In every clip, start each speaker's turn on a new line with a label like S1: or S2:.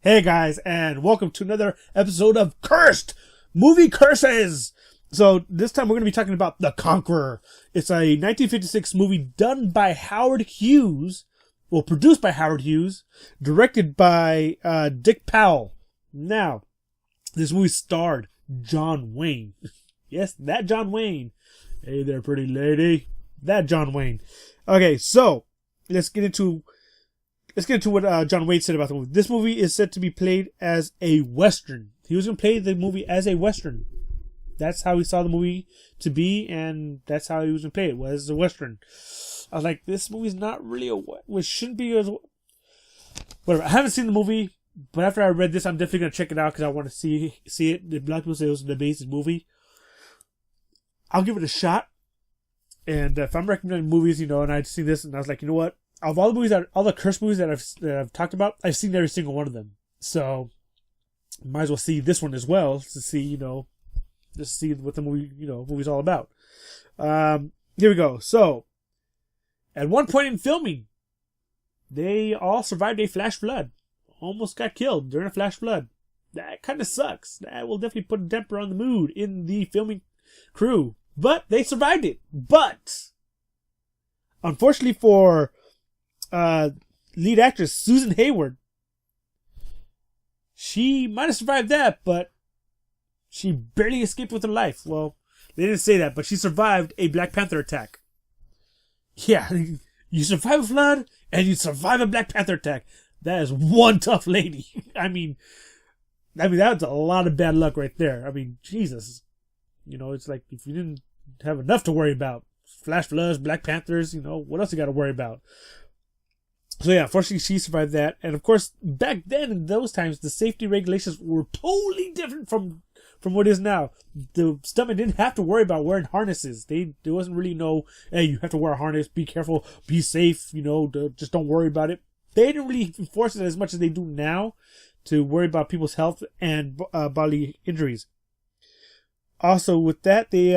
S1: Hey guys, and welcome to another episode of Cursed Movie Curses. So this time we're going to be talking about The Conqueror. It's a 1956 movie done by Howard Hughes, well, produced by Howard Hughes, directed by Dick Powell. Now, this movie starred John Wayne. Yes, that John Wayne. Hey there, pretty lady. That John Wayne. Okay, so let's get into what John Wayne said about the movie. This movie is said to be played as a Western. He was going to play the movie as a Western. That's how he saw the movie to be, and that's how he was going to play it, was a Western. I was like, this movie's not really it shouldn't be as... Whatever. I haven't seen the movie, but after I read this, I'm definitely going to check it out because I want to see it. The black people say it was an amazing movie. I'll give it a shot. And if I'm recommending movies, and I'd see this, and I was like, you know what? Of all the movies all the curse movies that I've talked about, I've seen every single one of them. So, might as well see this one as well to see, just see what the movie's all about. Here we go. So, at one point in filming, they all survived a flash flood. Almost got killed during a flash flood. That kind of sucks. That will definitely put a damper on the mood in the filming crew. But they survived it. But, unfortunately for lead actress Susan Hayward, she might have survived that, but she barely escaped with her life. Well, they didn't say that, but she survived a Black Panther attack. Yeah, you survive a flood and you survive a Black Panther attack. That is one tough lady. I mean that's a lot of bad luck right there. I mean, Jesus. It's like if you didn't have enough to worry about, flash floods, Black Panthers, what else you got to worry about? So yeah, fortunately she survived that. And of course, back then in those times, the safety regulations were totally different from what it is now. The stuntmen didn't have to worry about wearing harnesses. There wasn't really hey, you have to wear a harness, be careful, be safe, just don't worry about it. They didn't really enforce it as much as they do now to worry about people's health and bodily injuries. Also with that, they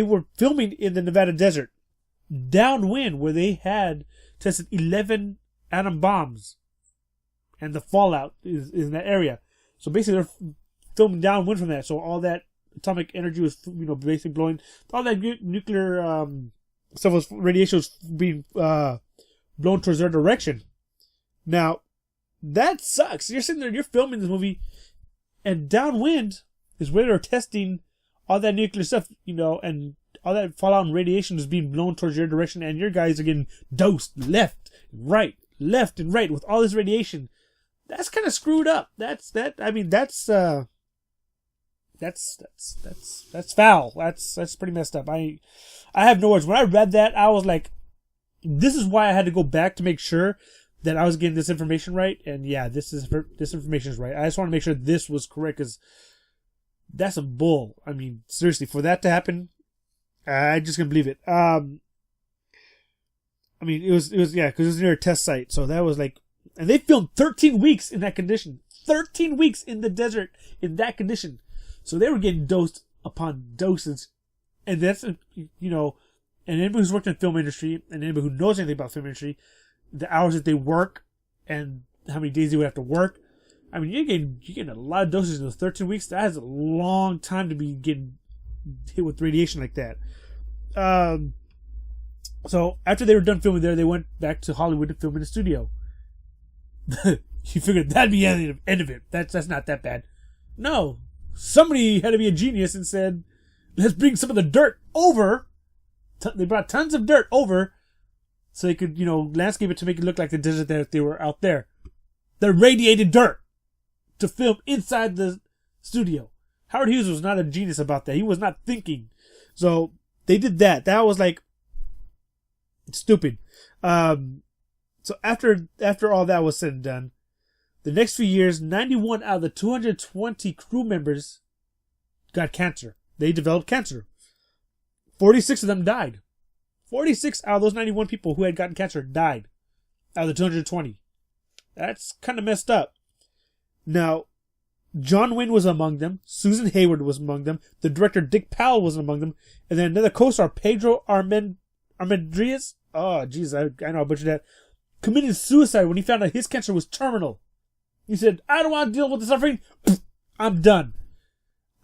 S1: were filming in the Nevada desert, downwind, where they had tested 11 atom bombs, and the fallout is in that area. So basically, they're filming downwind from that. So all that atomic energy was, basically blowing. All that nuclear stuff was radiation was being blown towards their direction. Now, that sucks. You're sitting there, you're filming this movie, and downwind is where they're testing all that nuclear stuff, and all that fallout and radiation is being blown towards your direction, and your guys are getting dosed left and right with all this radiation. That's kind of screwed up. That's foul. That's pretty messed up. I have no words. When I read that, I was like, this is why I had to go back to make sure that I was getting this information right. And yeah, this information is right. I just want to make sure this was correct, because that's some bull. I mean, seriously, for that to happen, I just couldn't believe it. It was because it was near a test site, so that was like, and they filmed 13 weeks in that condition, 13 weeks in the desert in that condition, so they were getting dosed upon doses, and that's and anybody who's worked in the film industry and anybody who knows anything about film industry, the hours that they work and how many days they would have to work. I mean, you're getting a lot of doses in those 13 weeks. That is a long time to be getting hit with radiation like that. So after they were done filming there, they went back to Hollywood to film in the studio. You figured that'd be the end of it. That's not that bad. No, somebody had to be a genius and said, let's bring some of the dirt over. They brought tons of dirt over so they could, landscape it to make it look like the desert that they were out there. The radiated dirt to film inside the studio. Howard Hughes was not a genius about that. He was not thinking. So they did that. That was like stupid. So after all that was said and done, the next few years, 91 out of the 220 crew members got cancer. They developed cancer. 46 of them died. 46 out of those 91 people who had gotten cancer died out of the 220. That's kind of messed up. Now, John Wayne was among them. Susan Hayward was among them. The director Dick Powell was among them. And then another co-star, Pedro Armendariz. Oh, jeez, I know I butchered that. committed suicide when he found out his cancer was terminal. He said, I don't want to deal with the suffering. I'm done.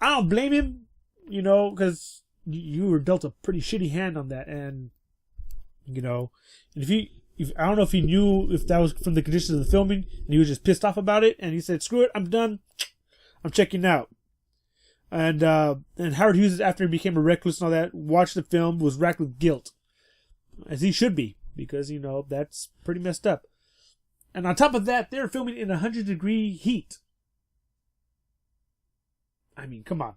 S1: I don't blame him, you know, because you were dealt a pretty shitty hand on that. And, you know, and if I don't know if he knew if that was from the conditions of the filming and he was just pissed off about it. And he said, screw it, I'm done. I'm checking out. And Howard Hughes, after he became a recluse and all that, watched the film, was racked with guilt. As he should be, because, you know, that's pretty messed up. And on top of that, they're filming in 100-degree heat. I mean, come on.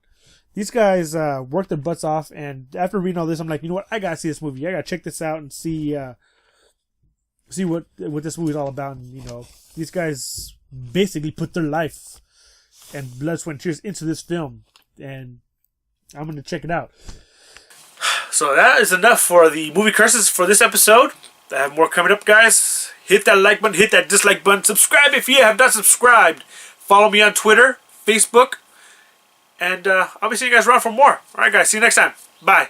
S1: These guys worked their butts off, and after reading all this, I'm like, you know what? I gotta see this movie. I gotta check this out and see what this movie's all about. And, you know, these guys basically put their life and blood, sweat, and tears into this film. And I'm gonna check it out. So that is enough for the movie curses for this episode. I have more coming up, guys. Hit that like button, hit that dislike button, subscribe if you have not subscribed. Follow me on Twitter, Facebook, and I'll be seeing you guys around for more. Alright, guys, see you next time. Bye.